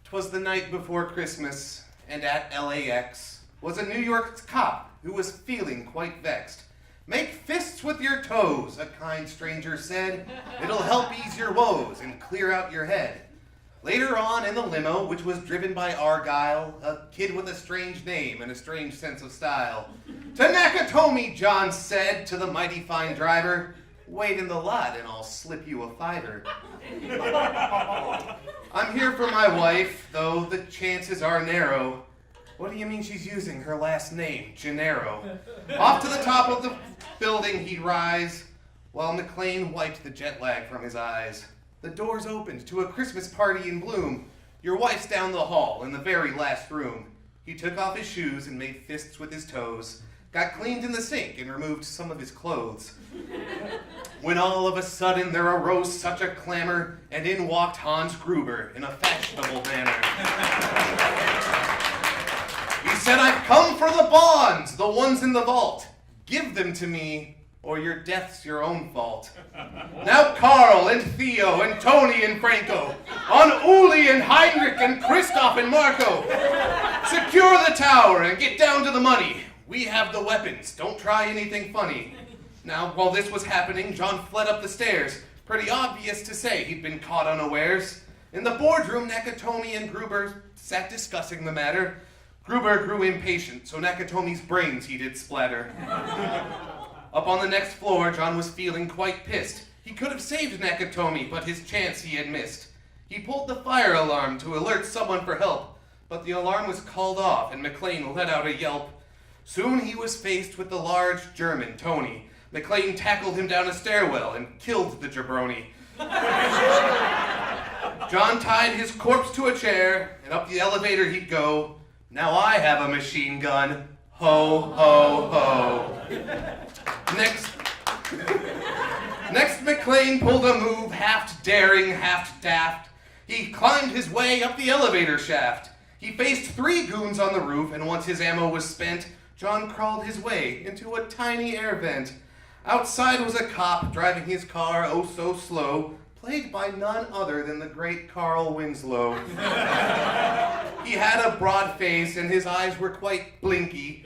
'Twas the night before Christmas, and at LAX was a New York cop who was feeling quite vexed. "Make fists with your toes," a kind stranger said. "It'll help ease your woes and clear out your head." Later on in the limo, which was driven by Argyle, a kid with a strange name and a strange sense of style. "To Nakatomi," John said to the mighty fine driver. "Wait in the lot and I'll slip you a $5." "I'm here for my wife, though the chances are narrow." "What do you mean she's using her last name, Gennaro?" Off to the top of the building he'd rise, while McClane wiped the jet lag from his eyes. The doors opened to a Christmas party in bloom. Your wife's down the hall in the very last room. He took off his shoes and made fists with his toes, got cleaned in the sink and removed some of his clothes. When all of a sudden there arose such a clamor, and in walked Hans Gruber in a fashionable manner. He said, "I've come for the bonds, the ones in the vault. Give them to me, or your death's your own fault. Now Carl and Theo and Tony and Franco, on Uli and Heinrich and Christoph and Marco, secure the tower and get down to the money. We have the weapons, don't try anything funny." Now, while this was happening, John fled up the stairs. Pretty obvious to say he'd been caught unawares. In the boardroom, Nakatomi and Gruber sat discussing the matter. Gruber grew impatient, so Nakatomi's brains he did splatter. Up on the next floor, John was feeling quite pissed. He could have saved Nakatomi, but his chance he had missed. He pulled the fire alarm to alert someone for help, but the alarm was called off and McClane let out a yelp. Soon he was faced with the large German, Tony. McClane tackled him down a stairwell and killed the jabroni. John tied his corpse to a chair, and up the elevator he'd go. "Now I have a machine gun. Ho, ho, ho." Next, McClane pulled a move, half daring, half daft. He climbed his way up the elevator shaft. He faced 3 goons on the roof, and once his ammo was spent, John crawled his way into a tiny air vent. Outside was a cop driving his car oh so slow, played by none other than the great Carl Winslow. He had a broad face and his eyes were quite blinky.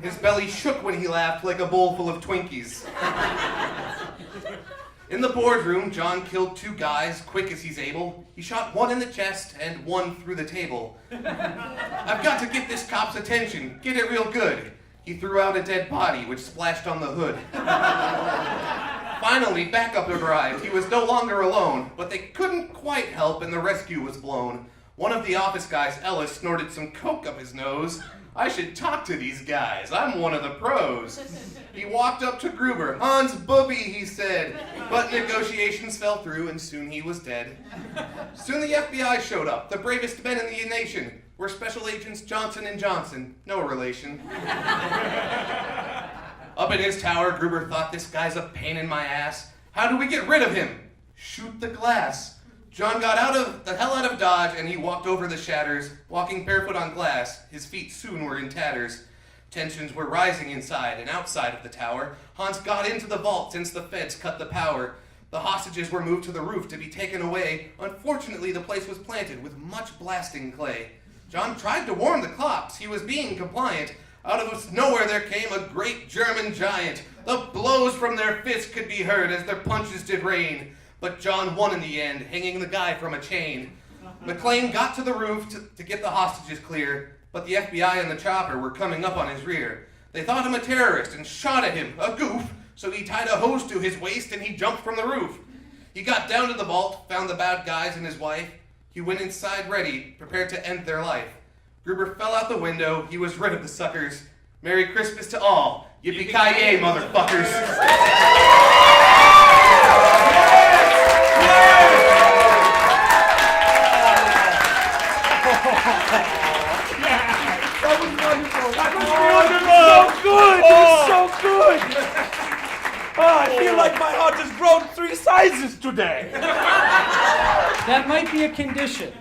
His belly shook when he laughed like a bowl full of Twinkies. In the boardroom, John killed 2 guys quick as he's able. He shot one in the chest and one through the table. "I've got to get this cop's attention, get it real good." He threw out a dead body which splashed on the hood. Finally, backup arrived. He was no longer alone, but they couldn't quite help and the rescue was blown. One of the office guys, Ellis, snorted some coke up his nose. "I should talk to these guys. I'm one of the pros." He walked up to Gruber. "Hans Booby," he said. But negotiations fell through and soon he was dead. Soon the FBI showed up. The bravest men in the nation were Special Agents Johnson and Johnson. No relation. Up in his tower, Gruber thought, "This guy's a pain in my ass. How do we get rid of him?" "Shoot the glass." John got the hell out of Dodge and he walked over the shatters, walking barefoot on glass. His feet soon were in tatters. Tensions were rising inside and outside of the tower. Hans got into the vault since the feds cut the power. The hostages were moved to the roof to be taken away. Unfortunately, the place was planted with much blasting clay. John tried to warn the cops. He was being compliant. Out of nowhere there came a great German giant. The blows from their fists could be heard as their punches did rain. But John won in the end, hanging the guy from a chain. McClane got to the roof to get the hostages clear, but the FBI and the chopper were coming up on his rear. They thought him a terrorist and shot at him, a goof, so he tied a hose to his waist and he jumped from the roof. He got down to the vault, found the bad guys and his wife. He went inside ready, prepared to end their life. Gruber fell out the window. He was rid of the suckers. Merry Christmas to all. Yippee-ki-yay, motherfuckers. That was wonderful. That was beautiful. So good. It was so good. I feel like my heart has grown 3 sizes today. That might be a condition.